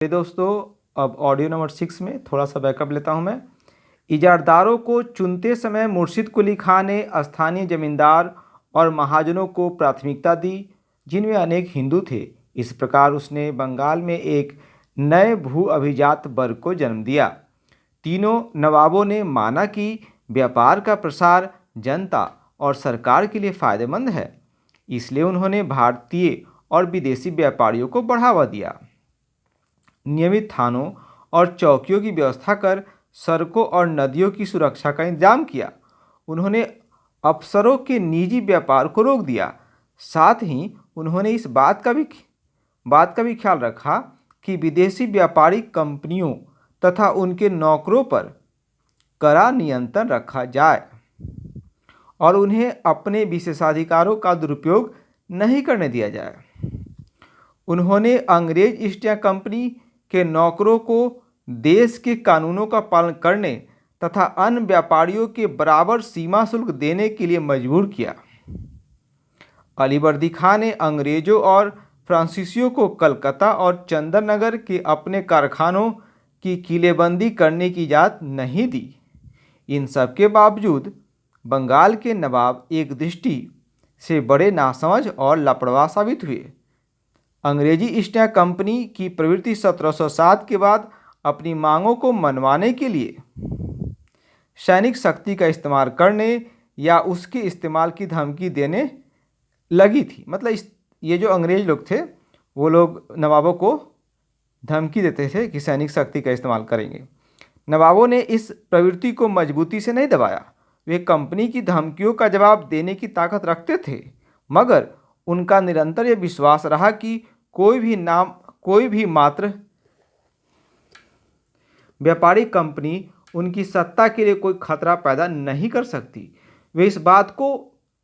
दोस्तों, अब audio number 6 में थोड़ा सा बैकअप लेता हूं मैं। इजारदारों को चुनते समय मुर्शिद कुली खां ने स्थानीय जमींदार और महाजनों को प्राथमिकता दी, जिनमें अनेक हिंदू थे। इस प्रकार उसने बंगाल में एक नए भू अभिजात वर्ग को जन्म दिया। तीनों नवाबों ने माना कि व्यापार का प्रसार जनता और सरकार के लिए फायदेमंद है, इसलिए उन्होंने भारतीय और विदेशी व्यापारियों को बढ़ावा दिया। नियमित थानों और चौकियों की व्यवस्था कर सड़कों और नदियों की सुरक्षा का इंतजाम किया। उन्होंने अफसरों के निजी व्यापार को रोक दिया। साथ ही उन्होंने इस बात का भी ख्याल रखा कि विदेशी व्यापारिक कंपनियों तथा उनके नौकरों पर कड़ा नियंत्रण रखा जाए और उन्हें अपने विशेषाधिकारों का दुरुपयोग नहीं करने दिया जाए। उन्होंने अंग्रेज ईस्ट इंडिया कंपनी के नौकरों को देश के कानूनों का पालन करने तथा अन्य व्यापारियों के बराबर सीमा शुल्क देने के लिए मजबूर किया। अलीवर्दी खां ने अंग्रेजों और फ्रांसीसियों को कलकत्ता और चंदननगर के अपने कारखानों की किलेबंदी करने की इजाज़त नहीं दी। इन सब के बावजूद बंगाल के नवाब एक दृष्टि से बड़े नासमझ और लापरवाह साबित हुए। अंग्रेजी ईस्ट इंडिया कंपनी की प्रवृत्ति 1707 के बाद अपनी मांगों को मनवाने के लिए सैनिक शक्ति का इस्तेमाल करने या उसके इस्तेमाल की धमकी देने लगी थी। मतलब ये जो अंग्रेज लोग थे वो लोग नवाबों को धमकी देते थे कि सैनिक शक्ति का इस्तेमाल करेंगे। नवाबों ने इस प्रवृत्ति को मजबूती से नहीं दबाया। वे कंपनी की धमकियों का जवाब देने की ताकत रखते थे, मगर उनका निरंतर यह विश्वास रहा कि कोई भी मात्र व्यापारिक कंपनी उनकी सत्ता के लिए कोई खतरा पैदा नहीं कर सकती। वे इस बात को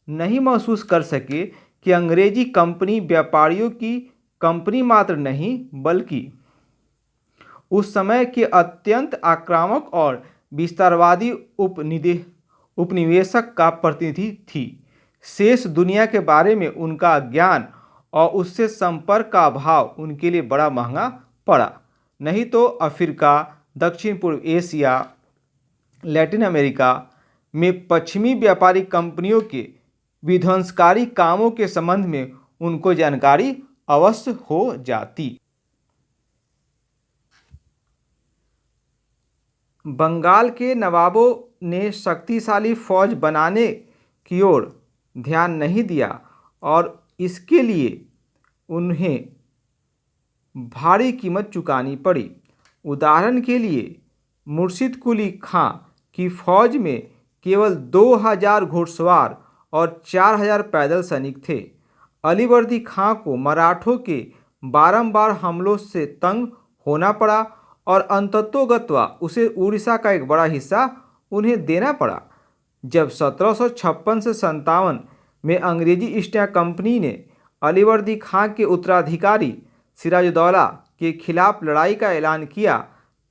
नहीं महसूस कर सके कि अंग्रेजी कंपनी व्यापारियों की कंपनी मात्र नहीं, बल्कि उस समय के अत्यंत आक्रामक और विस्तारवादी उपनिवेशक का प्रतिनिधि थी। शेष दुनिया के बारे में उनका ज्ञान और उससे संपर्क का अभाव उनके लिए बड़ा महंगा पड़ा। नहीं तो अफ्रीका, दक्षिण पूर्व एशिया, लैटिन अमेरिका में पश्चिमी व्यापारिक कंपनियों के विध्वंसकारी कामों के संबंध में उनको जानकारी अवश्य हो जाती। बंगाल के नवाबों ने शक्तिशाली फौज बनाने की ओर ध्यान नहीं दिया और इसके लिए उन्हें भारी कीमत चुकानी पड़ी। उदाहरण के लिए मुर्शिद कुली खां की फौज में केवल 2000 घुड़सवार और 4000 पैदल सैनिक थे। अलीवर्दी खां को मराठों के बारंबार हमलों से तंग होना पड़ा और अंततोगत्वा उसे उड़ीसा का एक बड़ा हिस्सा उन्हें देना पड़ा। जब 1756 से 57 में अंग्रेजी ईस्ट इंडिया कंपनी ने अलीवर्दी खां के उत्तराधिकारी सिराजुद्दौला के खिलाफ लड़ाई का ऐलान किया,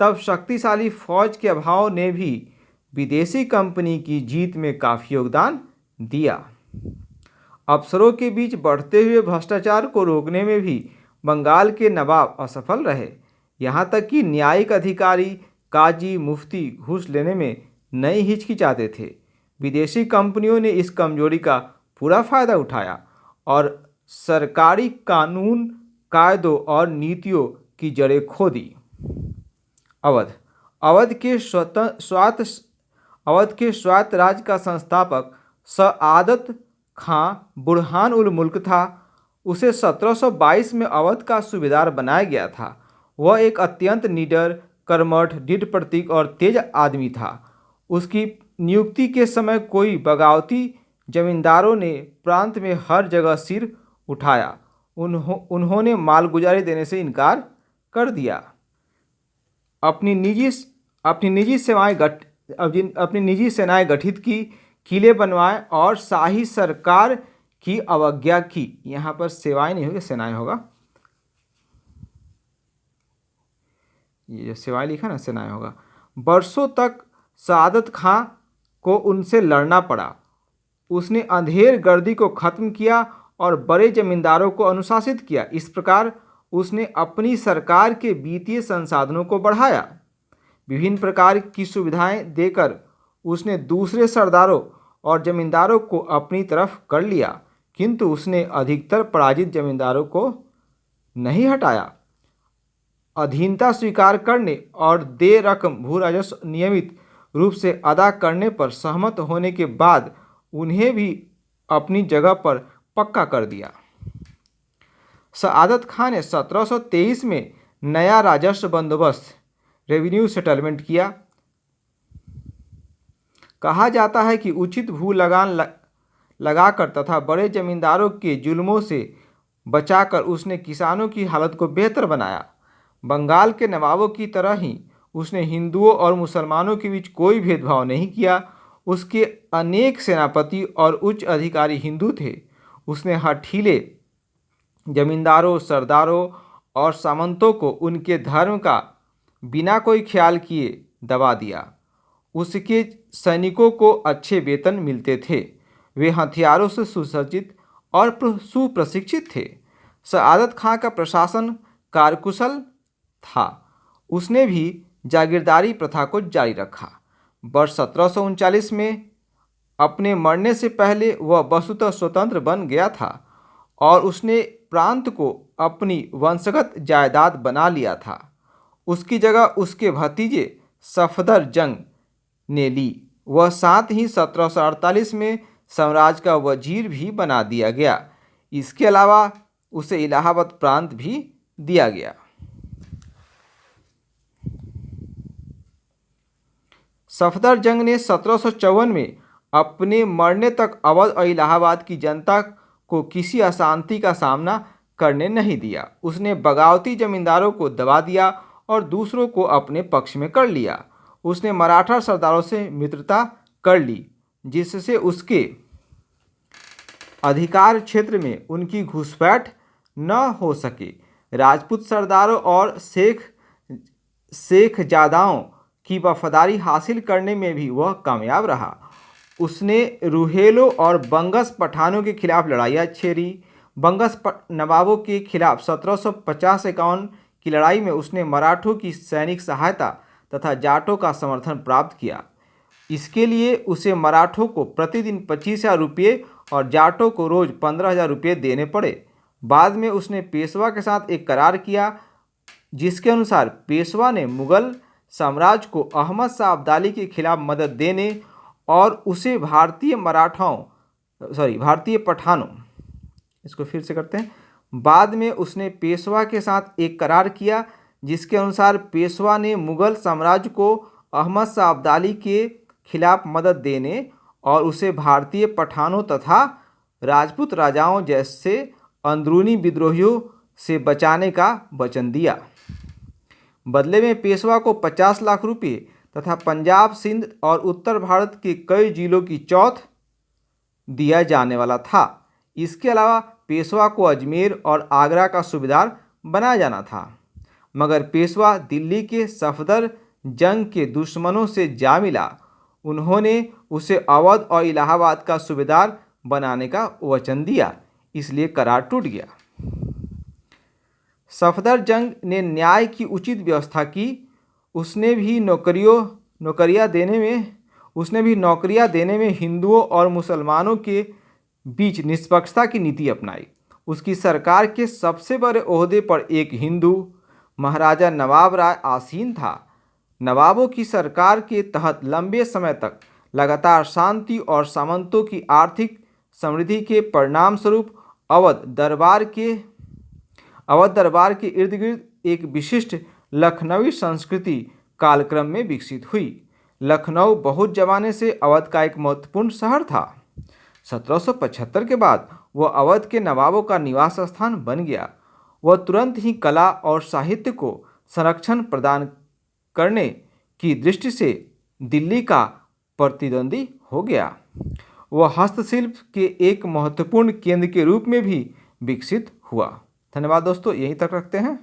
तब शक्तिशाली फौज के अभाव ने भी विदेशी कंपनी की जीत में काफ़ी योगदान दिया। अफसरों के बीच बढ़ते हुए भ्रष्टाचार को रोकने में भी बंगाल के नवाब असफल रहे। यहाँ तक कि न्यायिक अधिकारी, काजी, मुफ्ती घूस लेने में नहीं हिचकिचाते थे। विदेशी कंपनियों ने इस कमजोरी का पूरा फायदा उठाया और सरकारी कानून, कायदों और नीतियों की जड़ें खो दी। अवध के स्वायत्त राज्य का संस्थापक सआदत खां बुरहान उल मुल्क था। उसे 1722 में अवध का सूबेदार बनाया गया था। वह एक अत्यंत निडर, कर्मठ, दृढ़ प्रतीक और तेज आदमी था। उसकी नियुक्ति के समय कोई बगावती जमींदारों ने प्रांत में हर जगह सिर उठाया। उन्होंने मालगुजारी देने से इनकार कर दिया। अपनी निजी सेनाएं गठित की, किले बनवाए और शाही सरकार की अवज्ञा की। यहाँ पर सेवाएं नहीं होगी, सेनाएं होगा। ये जो सेवाएं लिखा ना, सेनाएं होगा। वर्षों तक सआदत खां को उनसे लड़ना पड़ा। उसने अंधेर गर्दी को खत्म किया और बड़े जमींदारों को अनुशासित किया। इस प्रकार उसने अपनी सरकार के वित्तीय संसाधनों को बढ़ाया। विभिन्न प्रकार की सुविधाएं देकर उसने दूसरे सरदारों और जमींदारों को अपनी तरफ कर लिया, किंतु उसने अधिकतर पराजित जमींदारों को नहीं हटाया। अधीनता स्वीकार करने और देय रकम भू राजस्व नियमित रूप से अदा करने पर सहमत होने के बाद उन्हें भी अपनी जगह पर पक्का कर दिया। सआदत खान ने 1723 में नया राजस्व बंदोबस्त रेवेन्यू सेटलमेंट किया। कहा जाता है कि उचित भू लगान लगाकर तथा बड़े जमींदारों के जुल्मों से बचाकर उसने किसानों की हालत को बेहतर बनाया। बंगाल के नवाबों की तरह ही उसने हिंदुओं और मुसलमानों के बीच कोई भेदभाव नहीं किया। उसके अनेक सेनापति और उच्च अधिकारी हिंदू थे। उसने हठीले जमींदारों, सरदारों और सामंतों को उनके धर्म का बिना कोई ख्याल किए दबा दिया। उसके सैनिकों को अच्छे वेतन मिलते थे। वे हथियारों से सुसज्जित और सुप्रशिक्षित थे। सआदत खां का प्रशासन कार्यकुशल था। उसने भी जागीरदारी प्रथा को जारी रखा। वर्ष 1739 में अपने मरने से पहले वह वस्तुतः स्वतंत्र बन गया था और उसने प्रांत को अपनी वंशगत जायदाद बना लिया था। उसकी जगह उसके भतीजे सफदर जंग ने ली। वह साथ ही 1748 में साम्राज्य का वजीर भी बना दिया गया। इसके अलावा उसे इलाहाबाद प्रांत भी दिया गया। सफदर जंग ने 1754 में अपने मरने तक अवध और इलाहाबाद की जनता को किसी अशांति का सामना करने नहीं दिया। उसने बगावती जमींदारों को दबा दिया और दूसरों को अपने पक्ष में कर लिया। उसने मराठा सरदारों से मित्रता कर ली, जिससे उसके अधिकार क्षेत्र में उनकी घुसपैठ न हो सके। राजपूत सरदारों और शेखजादाओं की वफादारी हासिल करने में भी वह कामयाब रहा। उसने रुहेलों और बंगस पठानों के खिलाफ लड़ाइयाँ छेड़ी। बंगस नवाबों के खिलाफ 1750-51 की लड़ाई में उसने मराठों की सैनिक सहायता तथा जाटों का समर्थन प्राप्त किया। इसके लिए उसे मराठों को प्रतिदिन 25,000 रुपये और जाटों को रोज 15,000 रुपये देने पड़े। बाद में उसने पेशवा के साथ एक करार किया, जिसके अनुसार पेशवा ने मुगल साम्राज्य को अहमद शाह अब्दाली के खिलाफ मदद देने और उसे भारतीय पठानों इसको फिर से करते हैं। बाद में उसने पेशवा के साथ एक करार किया, जिसके अनुसार पेशवा ने मुगल साम्राज्य को अहमद शाह अब्दाली के खिलाफ मदद देने और उसे भारतीय पठानों तथा राजपूत राजाओं जैसे अंदरूनी विद्रोहियों से बचाने का वचन दिया। बदले में पेशवा को 50 लाख रुपये तथा पंजाब, सिंध और उत्तर भारत के कई जिलों की चौथ दिया जाने वाला था। इसके अलावा पेशवा को अजमेर और आगरा का सूबेदार बनाया जाना था, मगर पेशवा दिल्ली के सफदर जंग के दुश्मनों से जा मिला। उन्होंने उसे अवध और इलाहाबाद का सूबेदार बनाने का वचन दिया, इसलिए करार टूट गया। सफदर जंग ने न्याय की उचित व्यवस्था की। उसने भी नौकरियां देने में हिंदुओं और मुसलमानों के बीच निष्पक्षता की नीति अपनाई। उसकी सरकार के सबसे बड़े ओहदे पर एक हिंदू महाराजा नवाब राय आसीन था। नवाबों की सरकार के तहत लंबे समय तक लगातार शांति और सामंतों की आर्थिक समृद्धि के परिणाम स्वरूप अवध दरबार के इर्द गिर्द एक विशिष्ट लखनवी संस्कृति कालक्रम में विकसित हुई। लखनऊ बहुत जमाने से अवध का एक महत्वपूर्ण शहर था। 1775 के बाद वह अवध के नवाबों का निवास स्थान बन गया। वह तुरंत ही कला और साहित्य को संरक्षण प्रदान करने की दृष्टि से दिल्ली का प्रतिद्वंदी हो गया। वह हस्तशिल्प के एक महत्वपूर्ण केंद्र के रूप में भी विकसित हुआ। धन्यवाद दोस्तों, यहीं तक रखते हैं।